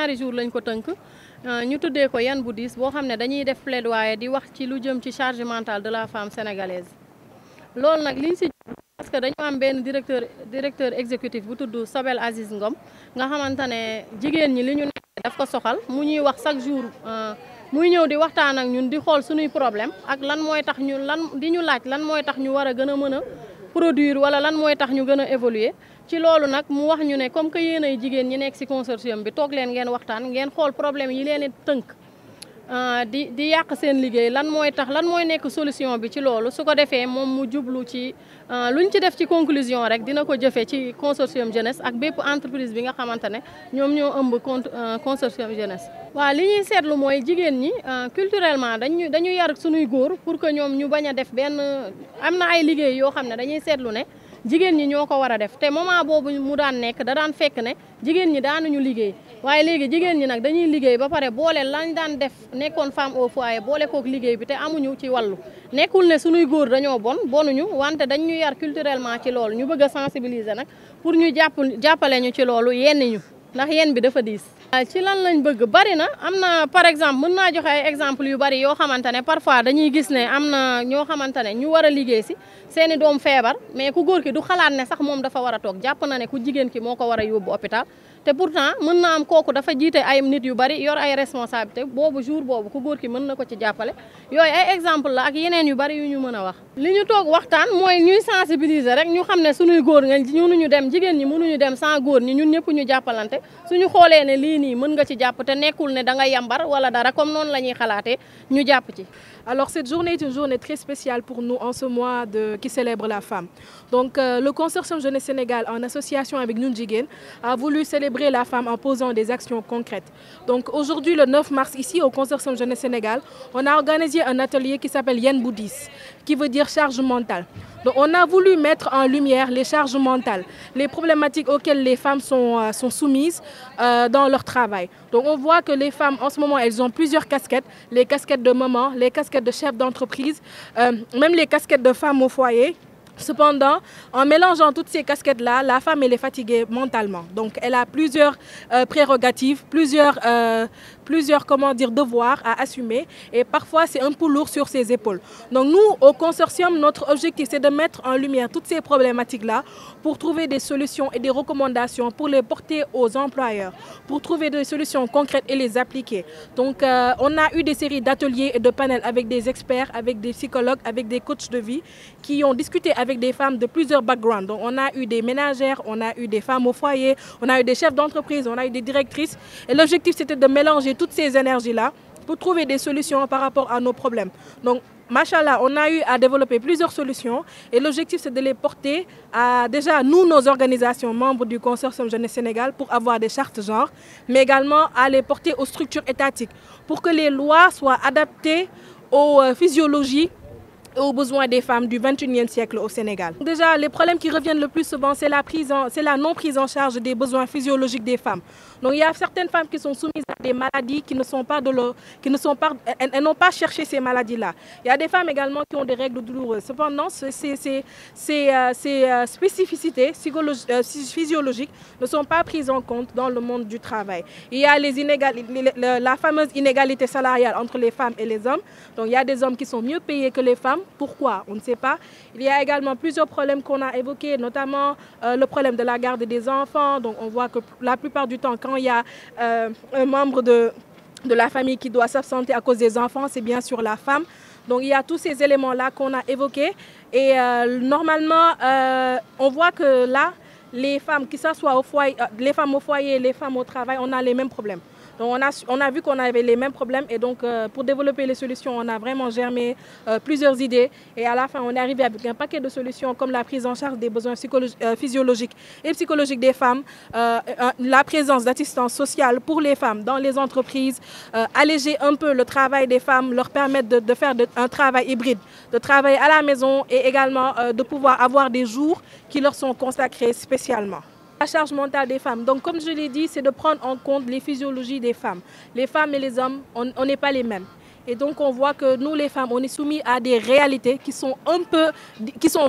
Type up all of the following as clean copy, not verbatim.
ñaari jours lañ ko tënk ñu tuddee ko yan bu diis boo xam ne dañuy def plaidoyer di wax ci lu jëm ci charge mentale de la femme sénégalaise. loolu nag liñ si parce que dañu am benn directeur exécutif bu tudd Sobel Aziz Ngom nga xamante ne jigéen ñi li ñu nekk daf ko soxal mu ñuy wax chaque jour muy ñëw di waxtaan ak ñun di xool suñuy problème ak lan mooy tax ñu di ñu laaj lan mooy tax ñu war a gën a mën a produire wala lan mooy tax ñu gën a évoluer ci loolu nag mu wax ñu ne comme que yéen ay jigéen ñi nekk ci consortium bi toog leen ngeen waxtaan ngeen xool problème yi leen tënk di yàq seen liggéey lan mooy tax lan mooy nekk solution bi ci loolu su ko defee moom mu jublu ci luñ ci def ci conclusion rek dina ko jëfee ci consortium jeunesse ak bépp entreprise bi nga xamante ne ñoom ñoo ëmb consortium jeunesse. waaw li ñuy seetlu mooy jigéen ñi culturellement dañu yar suñuy góor pour que ñoom ñu bañ a def benn am na ay liggéey yoo xam ne dañuy seetlu ne jigéen ñi ñoo ko war a def te moment boobu mu daan nekk da daan fekk ne jigéen ñi daanuñu liggéey waaye léegi jigéen ñi nag dañuy liggéey ba pare boole lañ daan def nekkoon femme au foyer boole kook liggéey bi te amuñu ci wàllu nekkul ne suñuy góor dañoo bonuñu wante dañ ñu yar culturellement ci loolu ñu bëgg a sensibiliser nag pour ñu jàppale ñu ci loolu yenn ñu ndax yenn bi dafa diis. ci lan lañ bëgg bari na am na par exemple mën naa joxe ay exemple yu bari yoo xamante ne parfois dañuy gis ne am na ñoo xamante ne ñu war a liggéey si seeni doom feebar mais ku góor ki du xalaat ne sax moom dafa war a toog jàpp na ne ku jigéen ki moo ko war a yóbbu hôpital te pourtant mën na am kooku dafa jiite ay nit yu bari yor ay responsabilité boobu jour boobu ku góor ki mën na ko ci jàppale yooyu ay exemple la ak yeneen yu bari yu ñu mën a wax. li ñu toog waxtaan mooy ñuy sensibiliser rek ñu xam ne suñuy góor nga mënuñu dem jigéen ñi mënuñu dem sans góor ñi ñun ñëpp ñu jàppalante suñu xoolee ne lii nii mën nga ci jàpp te nekkul ne da nga yambar wala dara comme noonu la ñuy xalaatee ñu jàpp ci. Alors cette journée est une journée très spéciale pour nous en ce mois qui célèbre la femme. Donc le consortium Jeunesse Sénégal en association avec Ñun Jigéen a voulu célébrer la femme en posant des actions concrètes. Donc aujourd'hui le 9 mars ici au consortium Jeunesse Sénégal, on a organisé un atelier qui s'appelle Yen bu diis qui veut dire charge mentale. Donc on a voulu mettre en lumière les charges mentales, les problématiques auxquelles les femmes sont soumises dans leur travail. Donc on voit que les femmes en ce moment elles ont plusieurs casquettes, les casquettes de maman, les casquettes de chef d'entreprise, même les casquettes de femmes au foyer. Cependant, en mélangeant toutes ces casquettes-là, la femme elle est fatiguée mentalement. Donc elle a plusieurs prérogatives, plusieurs devoirs à assumer et parfois c'est un peu lourd sur ses épaules. Donc nous, au consortium, notre objectif c'est de mettre en lumière toutes ces problématiques-là pour trouver des solutions et des recommandations pour les porter aux employeurs, pour trouver des solutions concrètes et les appliquer. Donc on a eu des séries d'ateliers et de panels avec des experts, avec des psychologues, avec des coachs de vie qui ont discuté avec des femmes de plusieurs backgrounds. Donc on a eu des ménagères, on a eu des femmes au foyer, on a eu des chefs d'entreprise, on a eu des directrices. Et l'objectif c'était de mélanger toutes ces énergies-là pour trouver des solutions par rapport à nos problèmes. Donc, machallah, on a eu à développer plusieurs solutions et l'objectif c'est de les porter à déjà nous, nos organisations membres du consortium Jeunesse Sénégal pour avoir des chartes genre, mais également à les porter aux structures étatiques pour que les lois soient adaptées aux physiologies et aux besoins des femmes du XXIe siècle au Sénégal. Déjà, les problèmes qui reviennent le plus souvent, c'est la non prise en charge des besoins physiologiques des femmes. Donc il y a certaines femmes qui sont soumises à des maladies qui ne sont pas elles n'ont pas cherché ces maladies-là. Il y a des femmes également qui ont des règles douloureuses. Cependant, ces spécificités physiologiques ne sont pas prises en compte dans le monde du travail. Il y a la fameuse inégalité salariale entre les femmes et les hommes. Donc il y a des hommes qui sont mieux payés que les femmes. Pourquoi? On ne sait pas. Il y a également plusieurs problèmes qu'on a évoqués, notamment le problème de la garde des enfants. Donc on voit que la plupart du temps, quand il y a un membre de la famille qui doit s'absenter à cause des enfants, c'est bien sûr la femme. Donc il y a tous ces éléments-là qu'on a évoqués. Et normalement, on voit que là, les femmes, que ce soit au foyer, les femmes au foyer, les femmes au travail, on a les mêmes problèmes. Donc on a vu qu'on avait les mêmes problèmes et donc pour développer les solutions, on a vraiment germé plusieurs idées et à la fin on est arrivé avec un paquet de solutions comme la prise en charge des besoins physiologiques et psychologiques des femmes, la présence d'assistance sociale pour les femmes dans les entreprises, alléger un peu le travail des femmes, leur permettre de faire un travail hybride, de travailler à la maison et également de pouvoir avoir des jours qui leur sont consacrés spécialement. La charge mentale des femmes. Donc, comme je l'ai dit, c'est de prendre en compte les physiologies des femmes. Les femmes et les hommes, on n'est pas les mêmes. Et donc, on voit que nous, les femmes, on est soumis à des réalités qui sont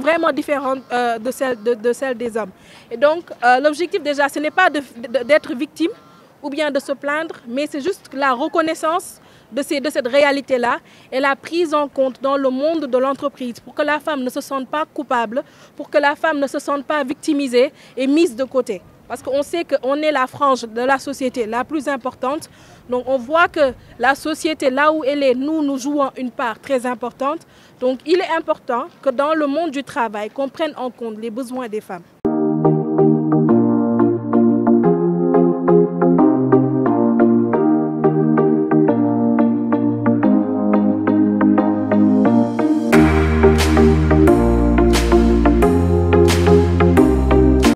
vraiment différentes de celles des hommes. Et donc, l'objectif déjà, ce n'est pas d'être victime ou bien de se plaindre, mais c'est juste la reconnaissance de cette réalité-là et la prise en compte dans le monde de l'entreprise pour que la femme ne se sente pas coupable, pour que la femme ne se sente pas victimisée et mise de côté. Parce qu'on sait qu'on est la frange de la société la plus importante. Donc on voit que la société, là où elle est, nous jouons une part très importante. Donc il est important que dans le monde du travail, qu'on prenne en compte les besoins des femmes.